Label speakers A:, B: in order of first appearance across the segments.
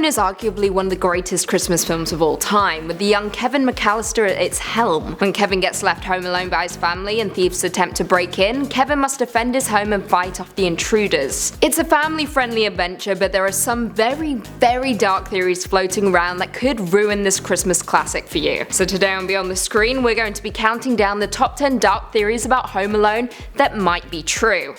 A: is arguably one of the greatest Christmas films of all time, with the young Kevin McCallister at its helm. When Kevin gets left home alone by his family and thieves attempt to break in, Kevin must defend his home and fight off the intruders. It's a family-friendly adventure, but there are some very dark theories floating around that could ruin this Christmas classic for you. So today on Beyond the Screen, we're going to be counting down the top 10 dark theories about Home Alone that might be true.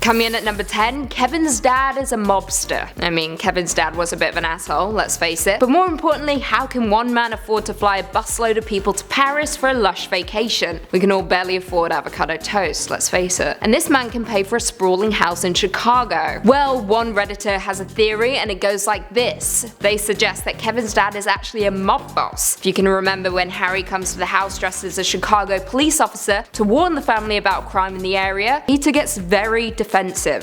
A: Coming in at number 10, Kevin's dad is a mobster. I mean, Kevin's dad was a bit of an asshole, let's face it. But more importantly, how can one man afford to fly a busload of people to Paris for a lush vacation? We can all barely afford avocado toast, let's face it. And this man can pay for a sprawling house in Chicago. Well, one Redditor has a theory and it goes like this. They suggest that Kevin's dad is actually a mob boss. If you can remember when Harry comes to the house dressed as a Chicago police officer to warn the family about crime in the area, Peter gets very defensive,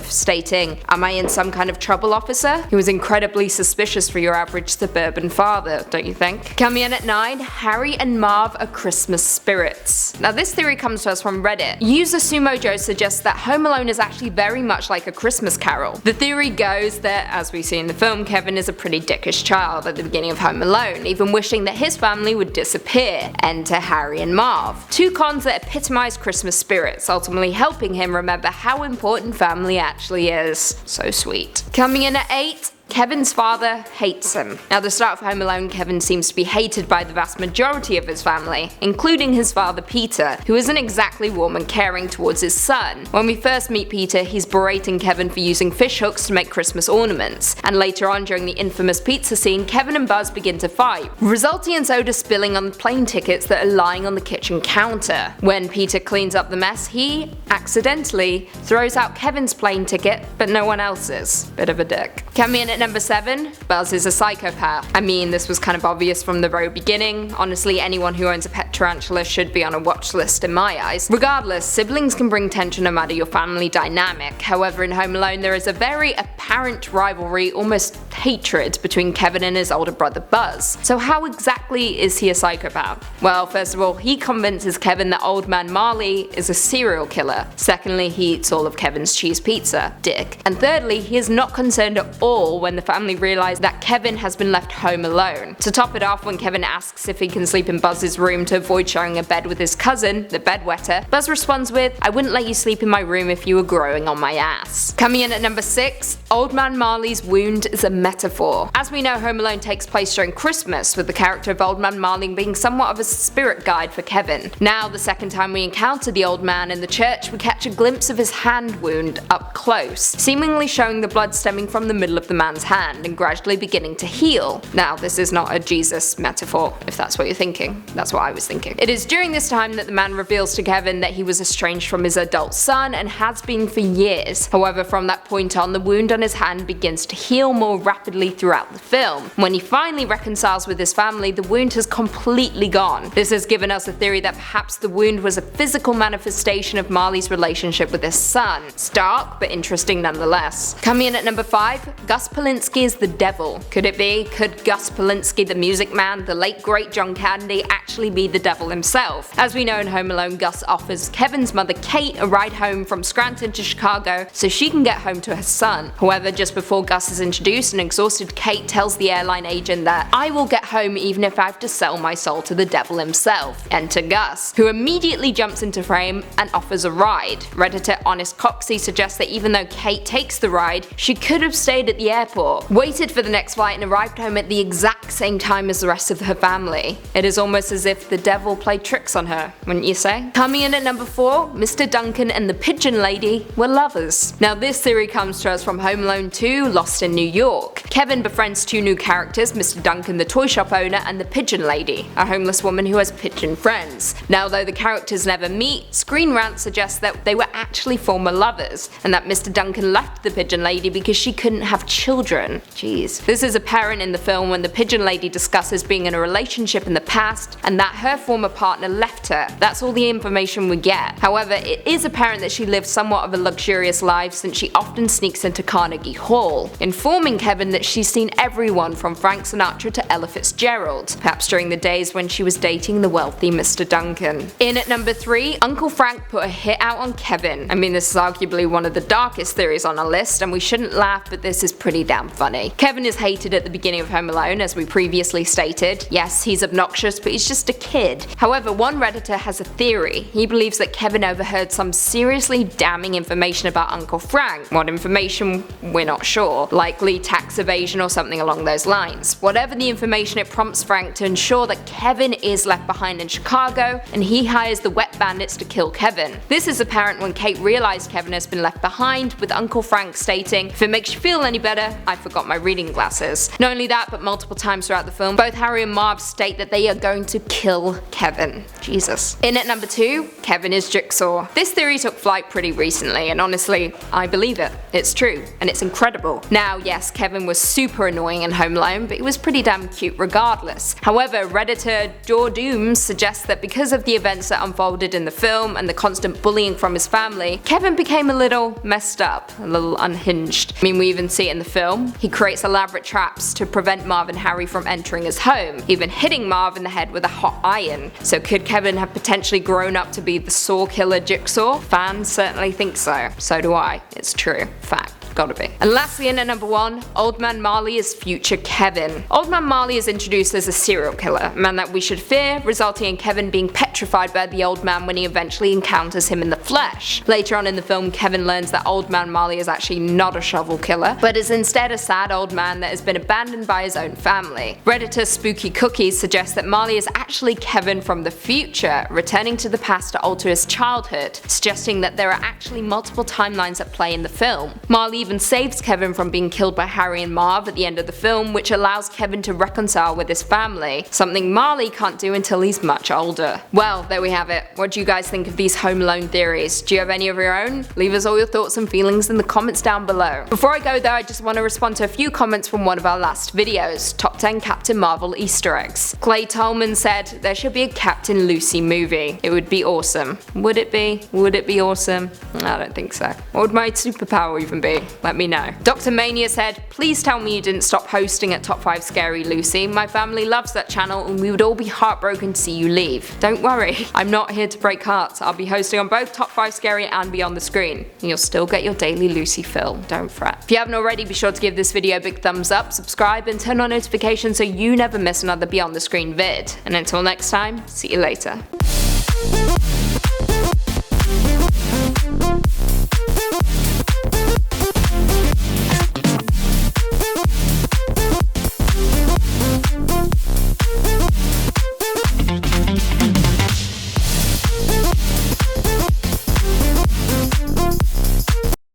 A: stating, "Am I in some kind of trouble, officer?" He was incredibly suspicious for your average suburban father, don't you think? Coming in at 9, Harry and Marv are Christmas spirits. Now this theory comes to us from Reddit. User Sumo Joe suggests that Home Alone is actually very much like a Christmas Carol. The theory goes that, as we see in the film, Kevin is a pretty dickish child at the beginning of Home Alone, even wishing that his family would disappear. Enter Harry and Marv, two cons that epitomize Christmas spirits, ultimately helping him remember how important family actually is. So sweet. Coming in at 8, Kevin's father hates him. Now at the start of Home Alone, Kevin seems to be hated by the vast majority of his family, including his father Peter, who isn't exactly warm and caring towards his son. When we first meet Peter, he's berating Kevin for using fish hooks to make Christmas ornaments, and later on during the infamous pizza scene, Kevin and Buzz begin to fight, resulting in soda spilling on the plane tickets that are lying on the kitchen counter. When Peter cleans up the mess, he accidentally throws out Kevin's plane ticket, but no one else's. Bit of a dick. Coming in at number 7, Buzz is a psychopath. I mean, this was kind of obvious from the very beginning. Honestly, anyone who owns a pet tarantula should be on a watch list in my eyes. Regardless, siblings can bring tension no matter your family dynamic. However, in Home Alone there is a very apparent rivalry, almost hatred, between Kevin and his older brother Buzz. So how exactly is he a psychopath? Well, first of all, he convinces Kevin that old man Marley is a serial killer. Secondly, he eats all of Kevin's cheese pizza. Dick. And thirdly, he is not concerned at all when the family realize that Kevin has been left home alone. To top it off, when Kevin asks if he can sleep in Buzz's room to avoid sharing a bed with his cousin, the bedwetter, Buzz responds with, "I wouldn't let you sleep in my room if you were growing on my ass." Coming in at number 6, Old Man Marley's wound is a metaphor. As we know, Home Alone takes place during Christmas, with the character of Old Man Marley being somewhat of a spirit guide for Kevin. Now, the second time we encounter the old man in the church, we catch a glimpse of his hand wound up close, seemingly showing the blood stemming from the middle of the man's hand and gradually beginning to heal. Now, this is not a Jesus metaphor, if that's what you're thinking. That's what I was thinking. It is during this time that the man reveals to Kevin that he was estranged from his adult son and has been for years. However, from that point on, the wound on his hand begins to heal more rapidly throughout the film. When he finally reconciles with his family, the wound has completely gone. This has given us a theory that perhaps the wound was a physical manifestation of Marley's relationship with his son. It's dark, but interesting nonetheless. Coming in at number 5, Gus Polinski is the devil. Could it be? Could Gus Polinski, the music man, the late great John Candy, actually be the devil himself? As we know in Home Alone, Gus offers Kevin's mother Kate a ride home from Scranton to Chicago so she can get home to her son. However, just before Gus is introduced, an exhausted Kate tells the airline agent that, "I will get home even if I have to sell my soul to the devil himself." Enter Gus, who immediately jumps into frame and offers a ride. Redditor Honest Coxie suggests that even though Kate takes the ride, she could have stayed at the airport, waited for the next flight and arrived home at the exact same time as the rest of her family. It is almost as if the devil played tricks on her, wouldn't you say? Coming in at number 4, Mr. Duncan and the pigeon lady were lovers. Now this theory comes to us from Home Alone 2, Lost in New York. Kevin befriends two new characters, Mr. Duncan the toy shop owner and the pigeon lady, a homeless woman who has pigeon friends. Now though the characters never meet, Screen Rant suggests that they were actually former lovers, and that Mr. Duncan left the pigeon lady because she couldn't have children children. Jeez. This is apparent in the film when the pigeon lady discusses being in a relationship in the past and that her former partner left her. That's all the information we get. However, it is apparent that she lived somewhat of a luxurious life since she often sneaks into Carnegie Hall, informing Kevin that she's seen everyone from Frank Sinatra to Ella Fitzgerald, perhaps during the days when she was dating the wealthy Mr. Duncan. In at number 3, Uncle Frank put a hit out on Kevin. I mean, this is arguably one of the darkest theories on our list, and we shouldn't laugh, but this is pretty damn funny. Kevin is hated at the beginning of Home Alone, as we previously stated. Yes, he's obnoxious, but he's just a kid. However, one Redditor has a theory. He believes that Kevin overheard some seriously damning information about Uncle Frank. What information? We're not sure. Likely tax evasion or something along those lines. Whatever the information, it prompts Frank to ensure that Kevin is left behind in Chicago, and he hires the Wet Bandits to kill Kevin. This is apparent when Kate realized Kevin has been left behind, with Uncle Frank stating, "If it makes you feel any better, I forgot my reading glasses." Not only that, but multiple times throughout the film, both Harry and Marv state that they are going to kill Kevin. Jesus. In at number 2, Kevin is Jigsaw. This theory took flight pretty recently, and honestly, I believe it. It's true, and it's incredible. Now, yes, Kevin was super annoying in Home Alone, but he was pretty damn cute regardless. However, Redditor Dor Dooms suggests that because of the events that unfolded in the film and the constant bullying from his family, Kevin became a little messed up, a little unhinged. I mean, we even see it in the film. He creates elaborate traps to prevent Marv and Harry from entering his home, even hitting Marv in the head with a hot iron. So could Kevin have potentially grown up to be the Saw killer Jigsaw? Fans certainly think so. So do I. It's true. Fact. Gotta be. And lastly, in at number 1, Old Man Marley is future Kevin. Old Man Marley is introduced as a serial killer, a man that we should fear, resulting in Kevin being petrified by the old man when he eventually encounters him in the flesh. Later on in the film, Kevin learns that Old Man Marley is actually not a shovel killer, but is instead a sad old man that has been abandoned by his own family. Redditor Spooky Cookies suggests that Marley is actually Kevin from the future, returning to the past to alter his childhood, suggesting that there are actually multiple timelines at play in the film. Marley even saves Kevin from being killed by Harry and Marv at the end of the film, which allows Kevin to reconcile with his family, something Marley can't do until he's much older. Well, there we have it. What do you guys think of these Home Alone theories? Do you have any of your own? Leave us all your thoughts and feelings in the comments down below. Before I go though, I just want to respond to a few comments from one of our last videos, Top 10 Captain Marvel Easter eggs. Clay Tolman said, there should be a Captain Lucy movie. It would be awesome. Would it be? Would it be awesome? I don't think so. What would my superpower even be? Let me know. Dr. Mania said, please tell me you didn't stop hosting at Top 5 Scary Lucy. My family loves that channel and we would all be heartbroken to see you leave. Don't worry, I'm not here to break hearts. I'll be hosting on both Top 5 Scary and Beyond the Screen. And you'll still get your daily Lucy fill. Don't fret. If you haven't already, be sure to give this video a big thumbs up, subscribe and turn on notifications so you never miss another Beyond the Screen vid. And until next time, see you later.